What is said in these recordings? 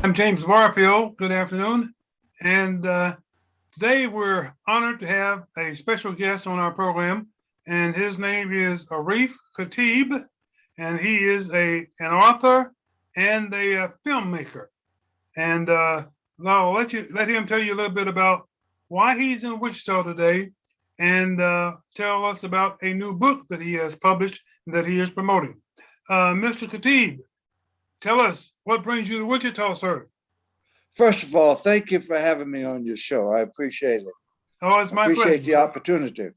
I'm James Warfield. Good afternoon. And today we're honored to have a special guest on our program, and his name is Arif Khatib, and he is an author and a filmmaker. And now I'll let him tell you a little bit about why he's in Wichita today, and tell us about a new book that he has published that he is promoting. Mr. Khatib, tell us what brings you to Wichita, sir. First of all, thank you for having me on your show. I appreciate it. Oh, it's I my appreciate pleasure. the opportunity.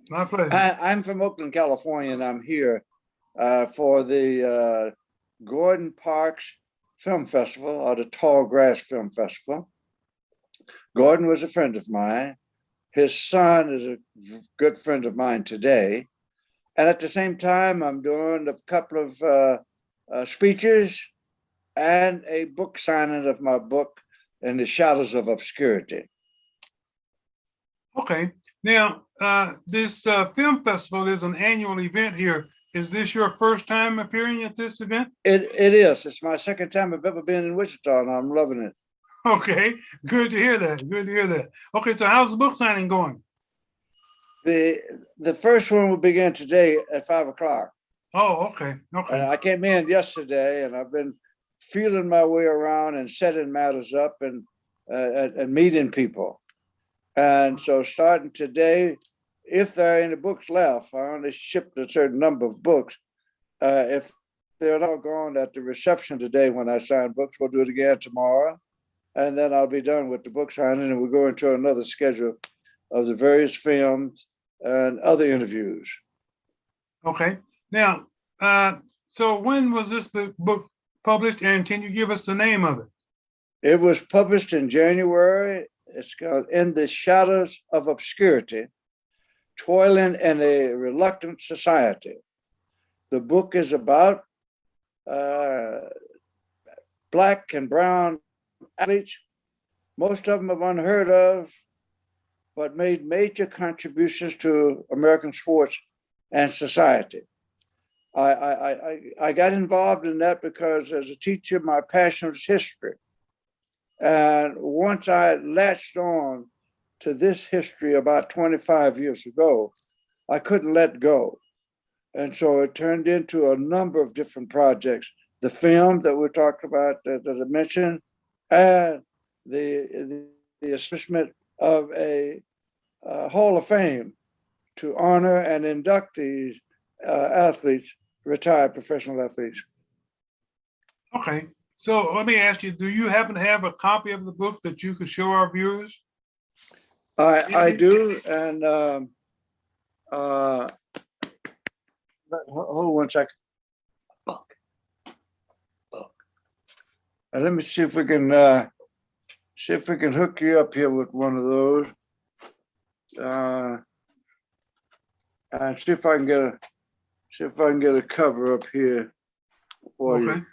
My pleasure. I'm from Oakland, California, and I'm here for the Gordon Parks Film Festival, or the Tallgrass Film Festival. Gordon was a friend of mine. His son is a good friend of mine today. And at the same time, I'm doing a couple of speeches and a book signing of my book in the Shadows of Obscurity. Okay. Now, this film festival is an annual event here. Is this your first time appearing at this event? It is. It's my second time I've ever been in Wichita, and I'm loving it. Okay. Good to hear that. Good to hear that. Okay, so how's the book signing going? The first one will begin today at 5 o'clock. Oh, okay. Okay. And I came in yesterday, and I've been feeling my way around and setting matters up and meeting people. And so starting today, if there are any books left, I only shipped a certain number of books. If they're not gone at the reception today when I sign books, we'll do it again tomorrow. And then I'll be done with the book signing, and we'll go into another schedule of the various films and other interviews. Okay. Now, so when was this book published, and can you give us the name of it? It was published in January. It's called In the Shadows of Obscurity, Toiling in a Reluctant Society. The book is about Black and brown athletes. Most of them have unheard of, but made major contributions to American sports and society. I got involved in that because as a teacher, my passion was history. And once I latched on to this history about 25 years ago, I couldn't let go. And so it turned into a number of different projects. The film that we talked about that I mentioned, and the establishment of a Hall of Fame to honor and induct these athletes, retired professional athletes. Okay. So let me ask you, do you happen to have a copy of the book that you could show our viewers? I do, and hold one second. And let me see if we can hook you up here with one of those. And see if I can get a cover up here for you.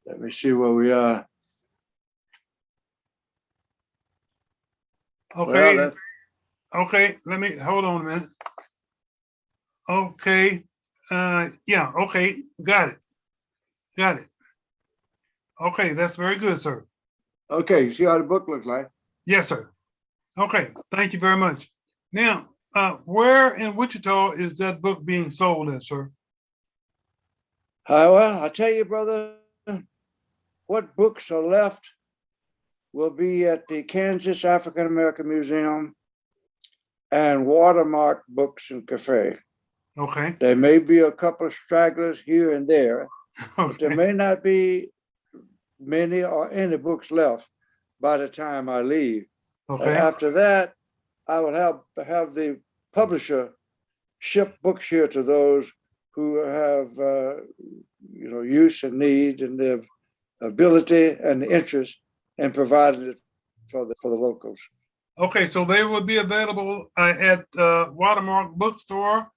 Let me see where we are. Okay. Well, okay. Let me hold on a minute. Okay. Yeah. Okay. Got it. Got it. Okay. That's very good, sir. Okay. You see how the book looks like? Yes, sir. Okay. Thank you very much. Now, where in Wichita is that book being sold at, sir? Well, I'll tell you, brother, what books are left will be at the Kansas African American Museum and Watermark Books and Cafe. Okay. There may be a couple of stragglers here and there, but there may not be many or any books left by the time I leave. Okay. And after that, I will have the publisher ship books here to those who have use and need and the ability and the interest in providing it for the locals. Okay, so they will be available at Watermark Bookstore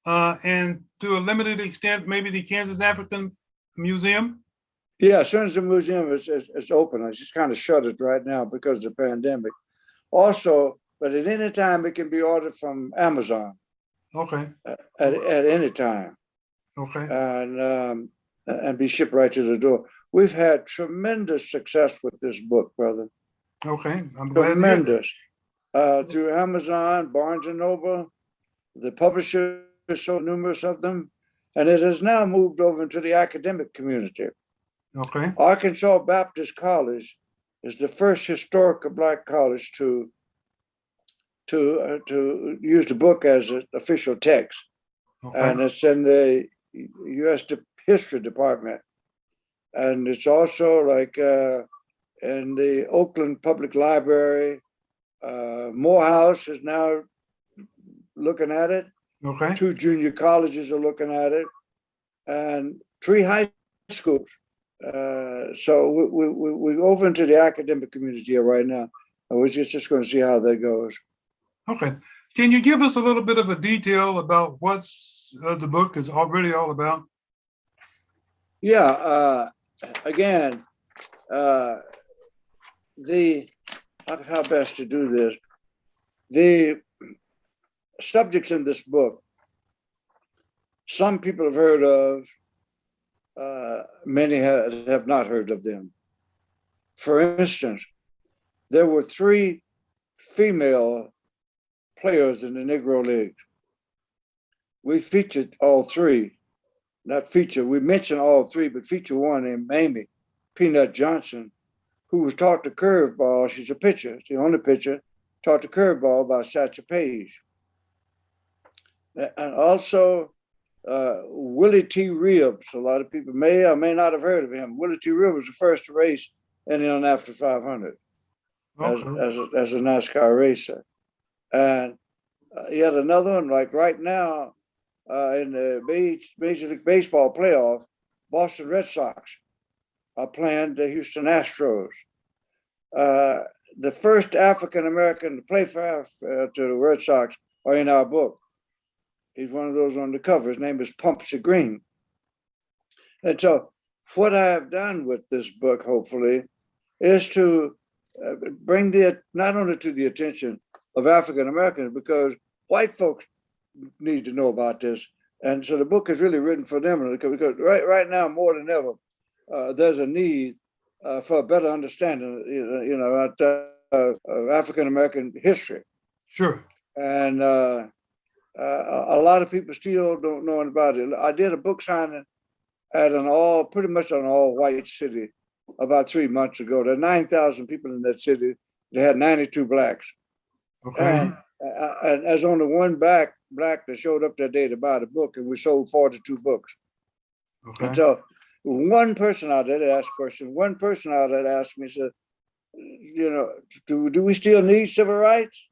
and to a limited extent, maybe the Kansas African Museum? Yeah, as soon as the museum is open, I just kind of shut it right now because of the pandemic. Also, but at any time it can be ordered from Amazon. Okay. at any time, Okay. and be shipped right to the door. We've had tremendous success with this book, brother. Okay. I'm glad to hear that. Tremendous. Through Amazon, Barnes and Noble, the publishers, so numerous of them, and it has now moved over into the academic community. Okay. Arkansas Baptist College is the first historical Black college to use the book as an official text, Okay. and it's in the U.S. History Department, and it's also like in the Oakland Public Library. Morehouse is now looking at it. Okay. 2 junior colleges are looking at it, and 3 high schools. So we're over into the academic community here right now, and we're just going to see how that goes. Okay. Can you give us a little bit of a detail about what the book is already all about? Yeah. Again, how best to do this? The subjects in this book, some people have heard of, many have not heard of them. For instance, there were 3 female players in the Negro League. We featured all 3, not feature, we mentioned all 3, but feature one named Mamie Peanut Johnson, who was taught the curveball. She's a pitcher, the only pitcher, taught the curveball by Satchel Paige. And also Willie T. Reeves. A lot of people may or may not have heard of him. Willie T. Reeves was the first to race in the Indianapolis 500 as a NASCAR racer. And yet another one, like right now in the Major League Baseball playoff, Boston Red Sox are playing the Houston Astros. The first African-American to play to the Red Sox are in our book. He's one of those on the cover. His name is Pumpsy Green. And so what I have done with this book, hopefully, is to bring not only to the attention of African Americans, because white folks need to know about this. And so the book is really written for them, because right now, more than ever, there's a need for a better understanding, of African American history. Sure. And a lot of people still don't know about it. I did a book signing at pretty much an all-white city about 3 months ago. There are 9,000 people in that city. They had 92 Blacks. Okay. And there's only one black that showed up that day to buy the book, and we sold 42 books. Okay. And so one person out there that asked a question, one person out there asked me, said, do we still need civil rights?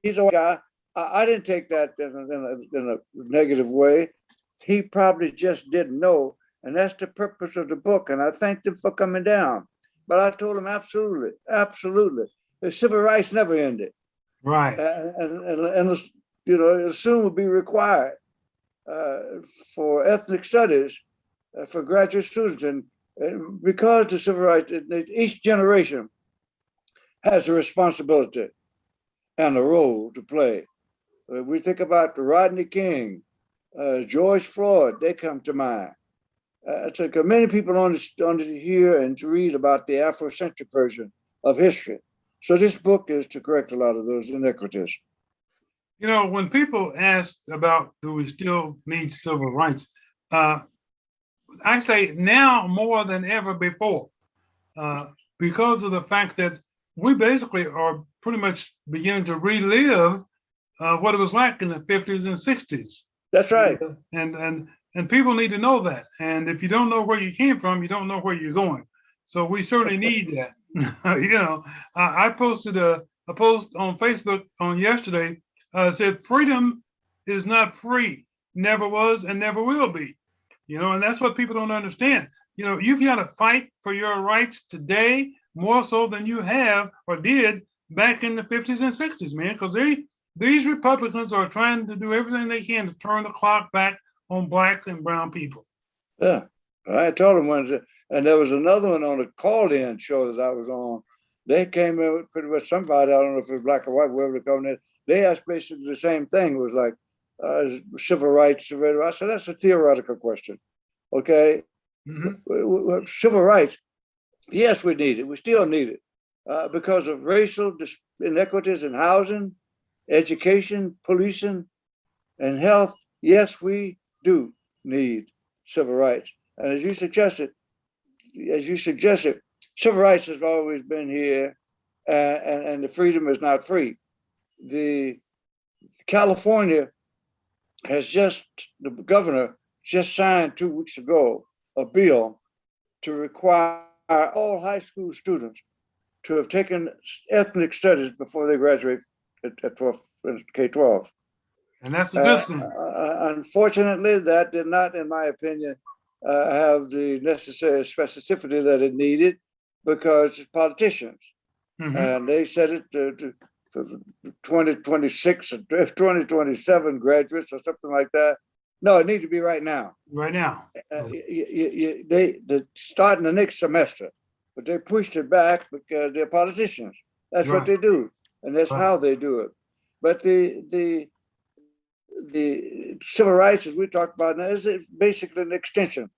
He's a white guy. I didn't take that in a negative way. He probably just didn't know. And that's the purpose of the book. And I thanked him for coming down. But I told him, absolutely, absolutely. The civil rights never ended. Right. And it soon will be required for ethnic studies for graduate students. And because the civil rights, each generation has a responsibility and a role to play. We think about Rodney King, George Floyd, they come to mind. So many people want to hear and to read about the Afrocentric version of history. So this book is to correct a lot of those inequities. When people ask about do we still need civil rights, I say now more than ever before, because of the fact that we basically are pretty much beginning to relive what it was like in the 50s and 60s. That's right. And people need to know that. And if you don't know where you came from, you don't know where you're going. So we certainly need that. I posted a post on Facebook on yesterday, said freedom is not free, never was and never will be. And that's what people don't understand. You've got to fight for your rights today more so than you have or did back in the 50s and 60s, man, because these Republicans are trying to do everything they can to turn the clock back on Black and brown people. Yeah, I told them once, and there was another one on a call-in show that I was on. They came in with pretty much somebody, I don't know if it was black or white, whoever they come in, they asked basically the same thing. It was like civil rights. I said, that's a theoretical question. Okay. Civil rights, yes, we need it. We still need it because of racial inequities in housing, education, policing, and health. Yes, we do need civil rights. And as you suggested, civil rights has always been here, and the freedom is not free. The California the governor just signed 2 weeks ago a bill to require all high school students to have taken ethnic studies before they graduate at K-12. And that's a good thing. Unfortunately, that did not, in my opinion, have the necessary specificity that it needed because it's politicians. And they said it to 2026 or 2027 graduates or something like that. No, it needs to be right now. Right now. They starting the next semester, but they pushed it back because they're politicians. That's what they do, and that's how they do it. But the civil rights, as we talked about now, is basically an extension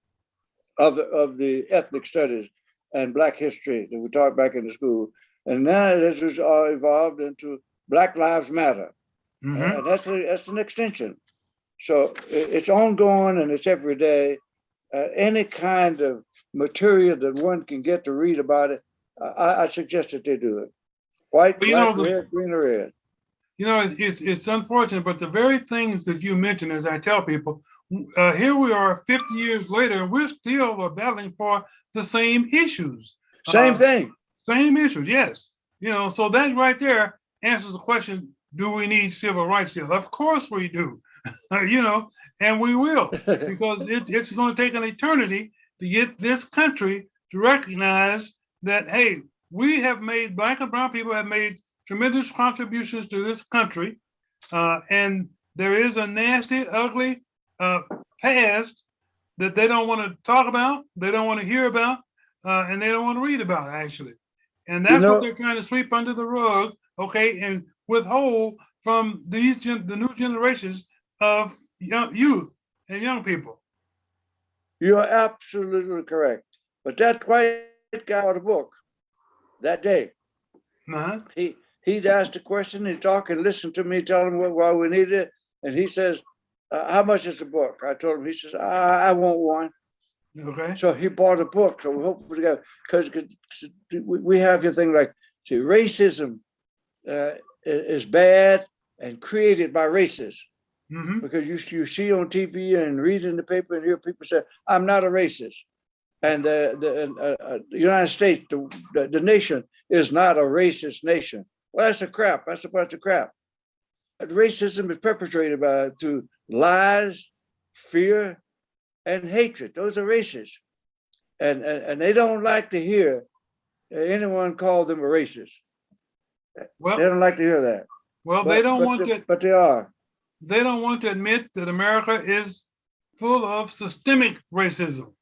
of the ethnic studies and Black history that we taught back in the school. And now this has all evolved into Black Lives Matter. And that's an extension. So it's ongoing and it's every day. Any kind of material that one can get to read about it, I suggest that they do it. White, black, red, green, or red. You know, it's unfortunate, but the very things that you mentioned, as I tell people, here we are 50 years later, and we're still battling for the same issues. Same thing. Same issues, yes. You know, so that right there answers the question, do we need civil rights still? Of course we do, you know, and we will, because it's going to take an eternity to get this country to recognize that, hey, we have made, Black and brown people have made tremendous contributions to this country. And there is a nasty, ugly past that they don't want to talk about, they don't want to hear about, and they don't want to read about, actually. And that's what they're trying to sweep under the rug, okay, and withhold from the new generations of youth and young people. You are absolutely correct. But that white guy wrote a book that day. He'd asked a question, he'd talk and listen to me, tell him why we needed it. And he says, how much is the book? I told him, he says, I want one. Okay. So he bought a book. So we hope because we have your thing like, see, racism is bad and created by racists. Because you see on TV and read in the paper and hear people say, I'm not a racist. And the United States, the nation, is not a racist nation. Well, that's a crap. That's a bunch of crap. Racism is perpetrated through lies, fear, and hatred. Those are racist. And they don't like to hear anyone call them a racist. Well, they don't like to hear that. Well, they don't want to. But they are. They don't want to admit that America is full of systemic racism.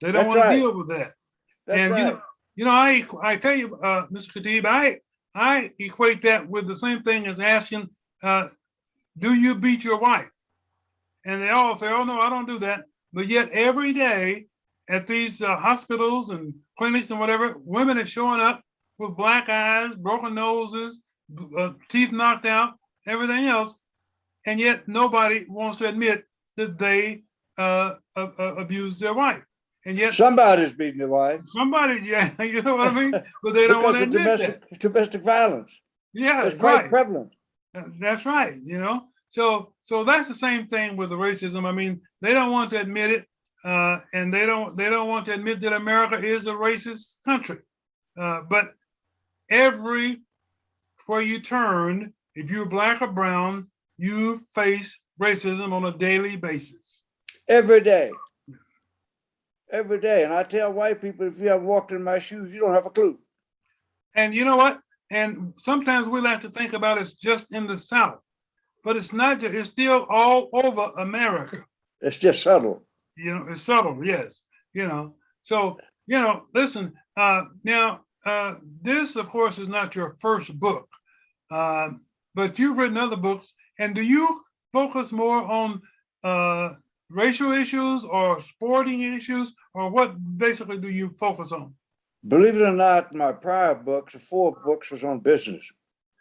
They don't want to deal with that. And you know, I tell you, Mr. Khatib, I equate that with the same thing as asking, do you beat your wife? And they all say, oh no, I don't do that. But yet every day at these hospitals and clinics and whatever, women are showing up with black eyes, broken noses, teeth knocked out, everything else. And yet nobody wants to admit that they abused their wife. And yet somebody's beating their wife. Somebody, yeah, you know what I mean? But they don't want to admit that. Domestic violence. Yeah, it's quite prevalent. That's right, you know. So that's the same thing with the racism. I mean, they don't want to admit it, and they don't want to admit that America is a racist country. But everywhere you turn, if you're black or brown, you face racism on a daily basis. Every day. Every day. And I tell white people, if you haven't walked in my shoes, you don't have a clue. And you know what? And sometimes we like to think about it's just in the South, but it's not just, it's still all over America. It's just subtle. You know, it's subtle, yes. You know, so, you know, listen, now, this, of course, is not your first book. but you've written other books. And do you focus more on racial issues or sporting issues, or what basically do you focus on? Believe it or not, my prior books, 4 books, was on business.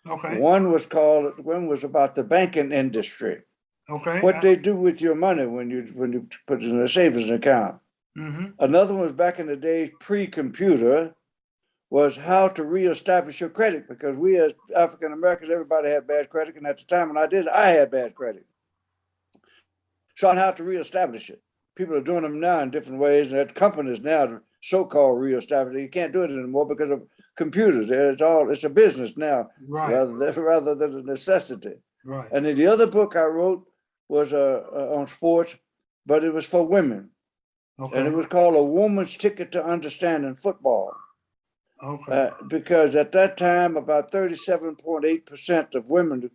Okay. One was about the banking industry, Okay. what they do with your money when you put it in a savings account. Mm-hmm. Another one was back in the days pre-computer, was how to reestablish your credit, because we as African Americans, everybody had bad credit, and at the time when I did, I had bad credit. So on how to reestablish it. People are doing them now in different ways, and at companies now, so-called reestablish it. You can't do it anymore because of computers. It's a business now, Right. rather than a necessity. Right. And then the other book I wrote was on sports, but it was for women. Okay. And it was called A Woman's Ticket to Understanding Football. Okay. Because at that time, about 37.8% of women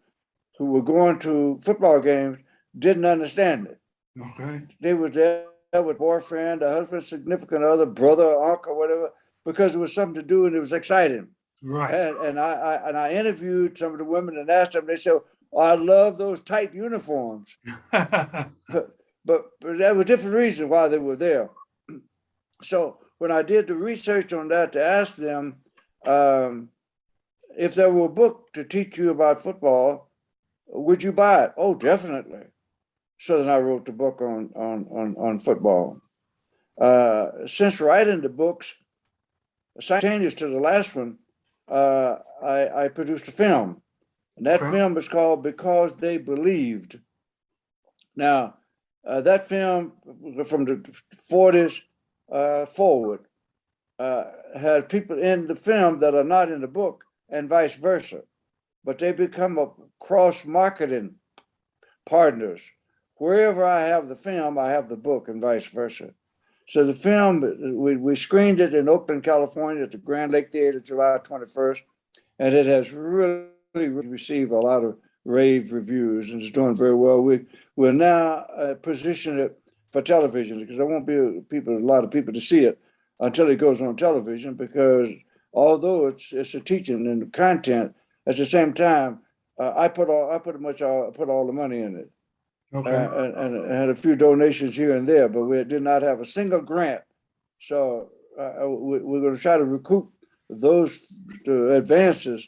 who were going to football games didn't understand it. Okay. They were there with boyfriend, a husband, significant other, brother, uncle, whatever, because it was something to do and it was exciting. Right. And I interviewed some of the women and asked them. They said, oh, "I love those tight uniforms," but there were different reasons why they were there. So when I did the research on that to ask them if there were a book to teach you about football, would you buy it? Oh, definitely. So then I wrote the book on football. Since writing the books, simultaneous to the last one, I produced a film. And that film is called Because They Believed. Now, that film from the 40s forward had people in the film that are not in the book and vice versa. But they become a cross-marketing partners. Wherever I have the film, I have the book and vice versa. So the film, we screened it in Oakland, California at the Grand Lake Theater, July 21st. And it has really received a lot of rave reviews and it's doing very well. We're now positioning it for television because there won't be a lot of people to see it until it goes on television, because although it's a teaching and content, at the same time, I put all the money in it. Okay. And had a few donations here and there, but we did not have a single grant. So we're going to try to recoup those advances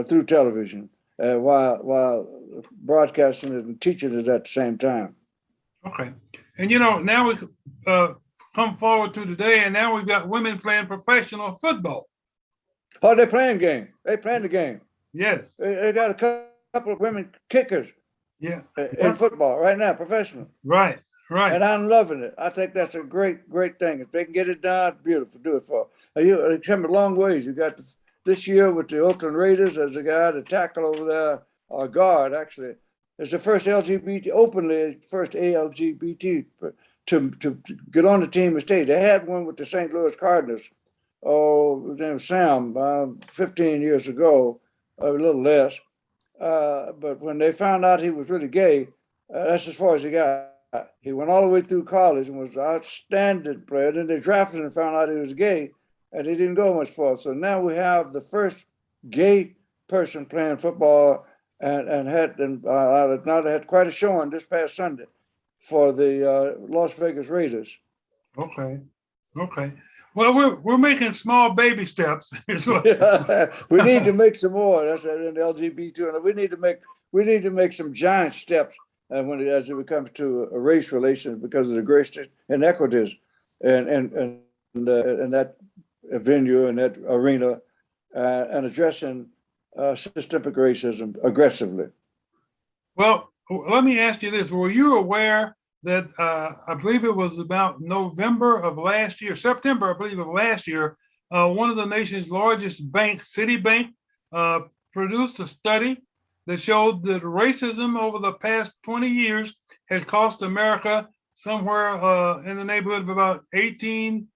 through television while broadcasting it and teaching it at the same time. Okay. And now we come forward to today, and now we've got women playing professional football. Oh, they're playing game. They playing the game. Yes. They got a couple of women kickers. Yeah. In football right now, professional. Right. Right. And I'm loving it. I think that's a great thing. If they can get it done, beautiful. Do it for. It's come a long ways. You got this year with the Oakland Raiders as a guy to tackle over there, or guard actually. It's the first openly first LGBT to get on the team and stay. They had one with the St. Louis Cardinals. Oh, his name was Sam, 15 years ago, a little less. But when they found out he was really gay, that's as far as he got. He went all the way through college and was an outstanding player. Then they drafted him and found out he was gay, and he didn't go much further. So now we have the first gay person playing football, and had quite a showing this past Sunday for the Las Vegas Raiders. Okay. Well, we're making small baby steps. We need to make some more. That's in the LGBT. We need to make some giant steps as it comes to race relations because of the great inequities and that venue and that arena and addressing systemic racism aggressively. Well, let me ask you this: were you aware that I believe it was about September, I believe of last year, one of the nation's largest banks, Citibank, produced a study that showed that racism over the past 20 years had cost America somewhere in the neighborhood of about 18,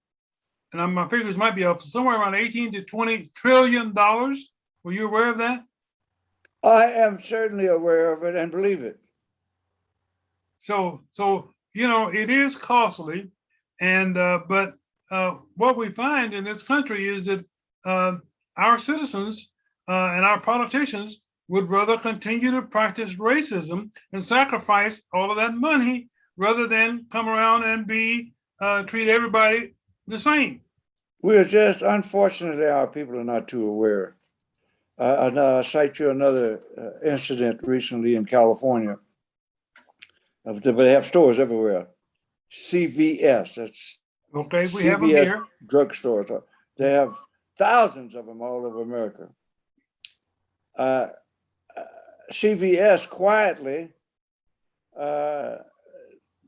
and my figures might be up, somewhere around 18 to 20 trillion dollars. Were you aware of that? I am certainly aware of it and believe it. So it is costly, and but what we find in this country is that our citizens and our politicians would rather continue to practice racism and sacrifice all of that money rather than come around and treat everybody the same. We are just, unfortunately, our people are not too aware. I'll cite you another incident recently in California. But they have stores everywhere. CVS, that's Okay, we have them CVS here. drugstores. They have thousands of them all over America. CVS quietly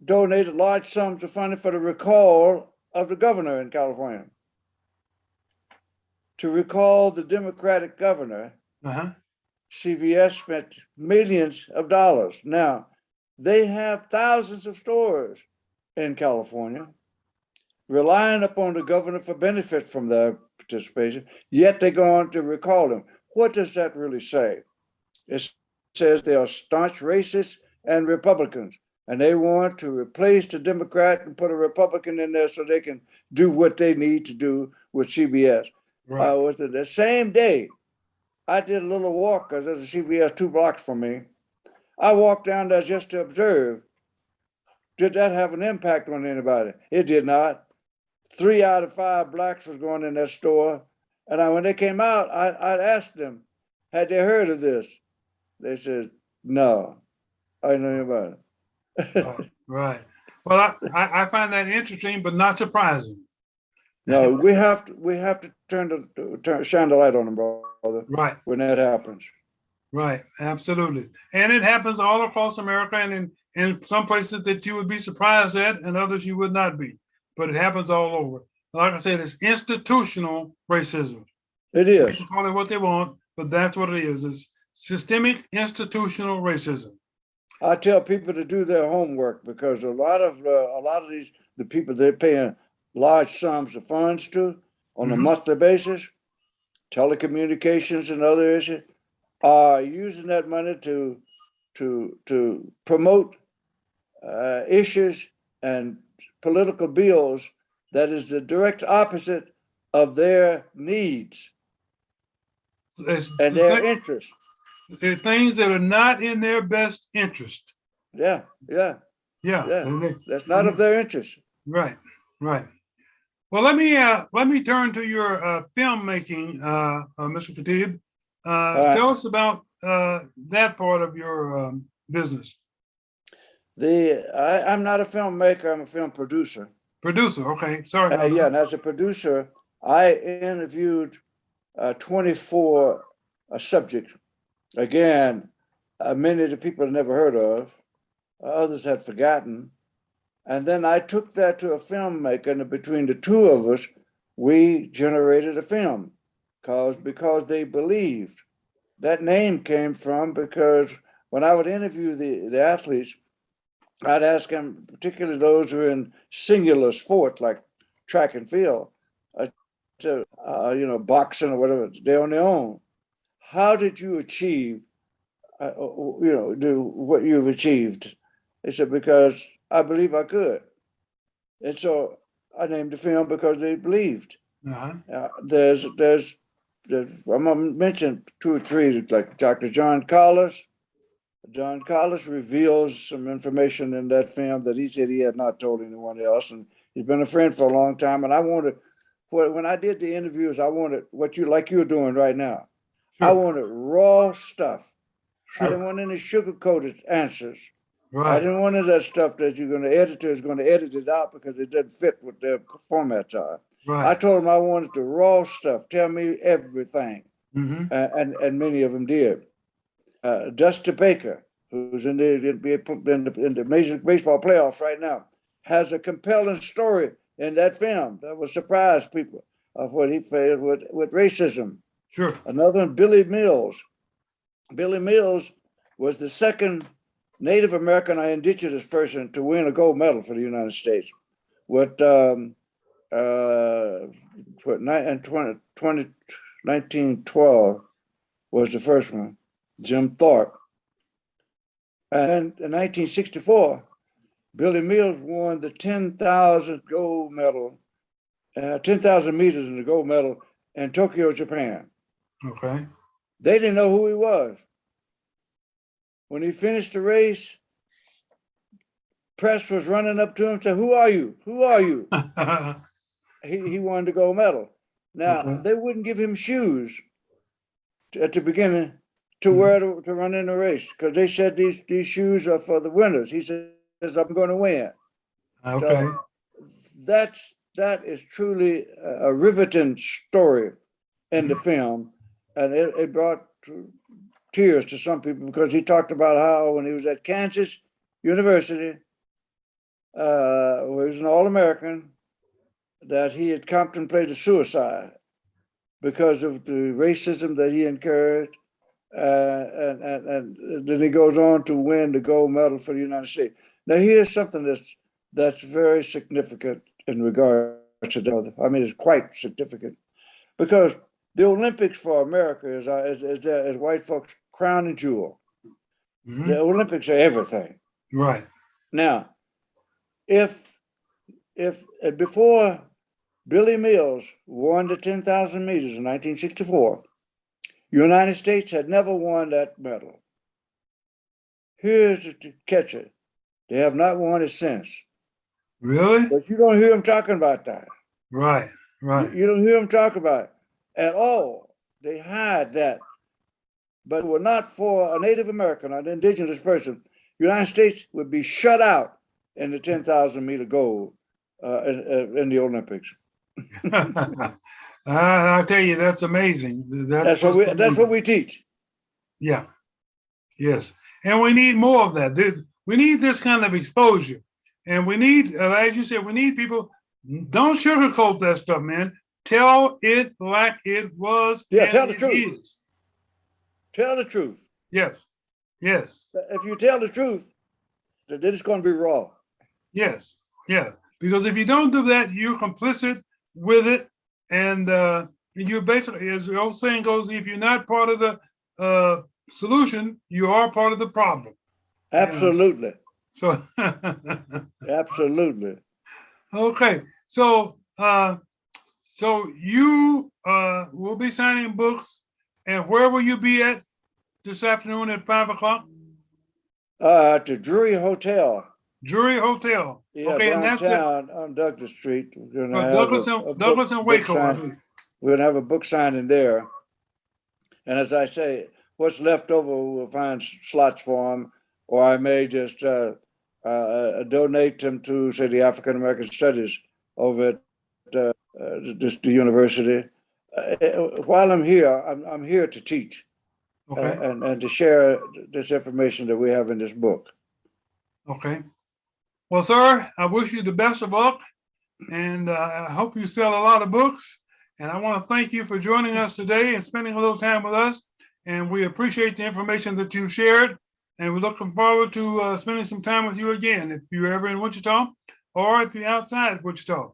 donated large sums of money for the recall of the governor in California. To recall the Democratic governor, CVS spent millions of dollars. Now, they have thousands of stores in California, relying upon the governor for benefit from their participation, yet they go on to recall him. What does that really say? It says they are staunch racists and Republicans, and they want to replace the Democrat and put a Republican in there so they can do what they need to do with CBS. Right. Was it the same day I did a little walk because there's a CVS 2 blocks from me. I walked down there just to observe. Did that have an impact on anybody? It did not. 3 out of 5 blacks was going in that store. And when they came out, I asked them, had they heard of this? They said, no, I didn't know about it. Right. Well, I find that interesting, but not surprising. No, we have to shine the light on them, brother. Right. When that happens. Right. Absolutely. And it happens all across America, and in some places that you would be surprised at, and others you would not be. But it happens all over. Like I said, it's institutional racism. It is. People call it what they want, but that's what it is. It's systemic institutional racism. I tell people to do their homework because a lot of the people they're paying large sums of funds to on a monthly basis, telecommunications and other issues, are using that money to promote issues and political bills that is the direct opposite of their needs and their interests. They're things that are not in their best interest. Yeah. That's not of their interest. Right. Well, let me turn to your filmmaking, Mr. Khatib. Tell us about that part of your business. I'm not a filmmaker. I'm a film producer. Producer, okay. Sorry. And as a producer, I interviewed 24 subjects. Again, many of the people I'd never heard of, others had forgotten. And then I took that to a filmmaker, and between the two of us, we generated a film because they believed. That name came from because when I would interview the athletes, I'd ask them, particularly those who are in singular sports like track and field, boxing or whatever, they're on their own. How did you achieve, do what you've achieved? They said, because I believe I could. And so I named the film because they believed. I'm gonna mention 2 or 3, like Dr. John Collis. John Collis reveals some information in that film that he said he had not told anyone else, and he's been a friend for a long time. And when I did the interviews, I wanted what you're doing right now. Sure. I wanted raw stuff. Sure. I didn't want any sugar-coated answers. Right. I didn't want any of that stuff that editor is going to edit it out because it doesn't fit what their formats are. Right. I told them I wanted the raw stuff. Tell me everything. And many of them did. Dusty Baker, who's in the Major League Baseball playoffs right now, has a compelling story in that film that will surprise people of what he faced with racism. Sure. Another one, Billy Mills. Billy Mills was the second Native American or indigenous person to win a gold medal for the United States. With 1912 was the first one, Jim Thorpe. And in 1964, Billy Mills won the 10,000 gold medal, 10,000 meters in the gold medal in Tokyo, Japan. Okay. They didn't know who he was. When he finished the race, press was running up to him and said, "Who are you? Who are you?" He wanted the gold medal. Now, they wouldn't give him shoes at the beginning to wear to run in the race because they said these shoes are for the winners. He says, "I'm going to win." Okay. So that is truly a riveting story in the film, and it brought tears to some people because he talked about how when he was at Kansas University, where he was an All-American, that he had contemplated suicide because of the racism that he incurred, and then he goes on to win the gold medal for the United States. Now here's something that's very significant in regard to that. I mean, it's quite significant because the Olympics for America is white folks' crown and jewel. The Olympics are everything. Right. Now, if before Billy Mills won the 10,000 meters in 1964, the United States had never won that medal. Here's the catcher. They have not won it since. Really? But you don't hear them talking about that. Right, right. You don't hear them talk about it at all. They hide that. But were not for a Native American or an indigenous person, the United States would be shut out in the 10,000 meter gold in the Olympics. I'll tell you, that's amazing. That's what we teach. Yeah. Yes. And we need more of that. We need this kind of exposure. And we need, as you said, we need people, don't sugarcoat that stuff, man. Tell it like it was. Yeah, tell the truth. Is. Tell the truth. Yes. Yes. If you tell the truth, then it's going to be raw. Yes. Yeah. Because if you don't do that, you're complicit with it. And you basically, as the old saying goes, if you're not part of the solution, you are part of the problem. Absolutely. So absolutely. Okay. So you will be signing books, and where will you be at this afternoon at 5 o'clock? At the Drury Hotel. Drury Hotel. Yeah, okay, downtown and that's on Douglas Street. We're gonna Douglas and Waco. We're gonna have a book signing there, and as I say, what's left over, we'll find slots for them, or I may just donate them to, say, the African American Studies over at the university. While I'm here, I'm here to teach, and to share this information that we have in this book. Okay. Well, sir, I wish you the best of luck, and I hope you sell a lot of books. And I want to thank you for joining us today and spending a little time with us. And we appreciate the information that you shared. And we're looking forward to spending some time with you again. If you're ever in Wichita, or if you're outside Wichita,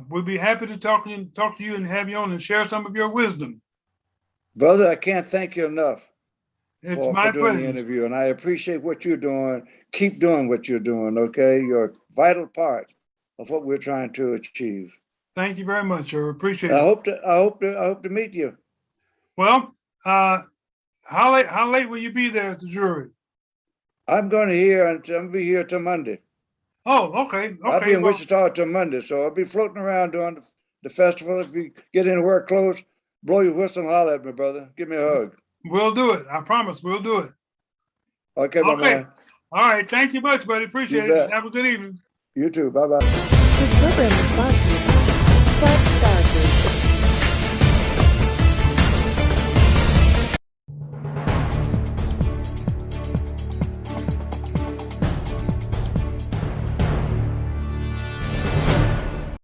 we'll be happy to talk to you and have you on and share some of your wisdom. Brother, I can't thank you enough. It's my pleasure. The interview, and I appreciate what you're doing. Keep doing what you're doing. Okay, you're a vital part of what we're trying to achieve. Thank you very much, sir. Appreciate it. I hope to meet you. Well, how late will you be there at the jury? I'm going to be here till Monday. Oh, okay. I'll be in Wichita till Monday, so I'll be floating around during the festival. If you get into work close, blow your whistle and holler at me, brother. Give me a hug. We'll do it. I promise. We'll do it. Okay, my man. All right. Thank you much, buddy. Appreciate it. Have a good evening. You too. Bye-bye. This program is brought to you by Flex